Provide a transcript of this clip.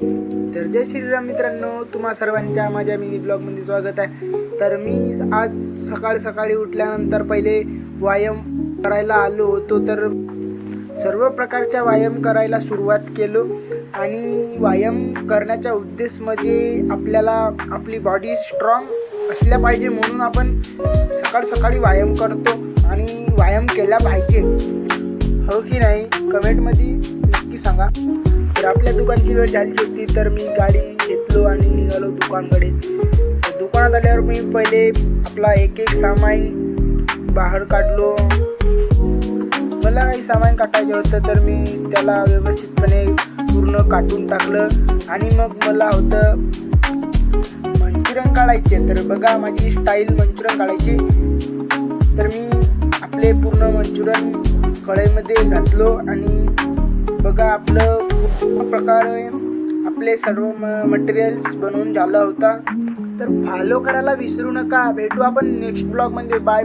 तर जय श्रीराम मित्रांनो, तुम्हा सर्वांच्या माझ्या मिनी ब्लॉगमध्ये स्वागत आहे। तर मी आज सकाळी उठल्यानंतर पहिले व्यायाम करायला आलो होतो। तर सर्व प्रकारचा व्यायाम करायला सुरुवात केलो आणि व्यायाम करण्याचा उद्देश म्हणजे आपल्याला आपली बॉडी स्ट्रॉंग असल्या पाहिजे, म्हणून आपण सकाळी व्यायाम करतो आणि व्यायाम केला पाहिजे, हो की नाही? कमेंटमध्ये नक्की सांगा। तर आपल्या दुकानची वेळ झाली होती, तर मी गाडी घेतलो आणि निघालो दुकानकडे। दुकानात आल्यावर मी पहिले आपला एक सामान बाहेर काढलो। मला काही सामान काढायचं होतं, तर मी त्याला व्यवस्थितपणे पूर्ण काढून टाकलं आणि मग मला होतं मंचुरियन काढायचे। तर बघा माझी स्टाईल मंचुरियन काढायची। तर मी आपले पूर्ण मंचुरियन कढईमध्ये घातलो आणि बघा आपलं प्रकारे आपले सर्व मटेरियल्स बनवून झाला होता। तर फॉलो करायला विसरू नका। भेटू आपण नेक्स्ट ब्लॉगमध्ये। Bye bye.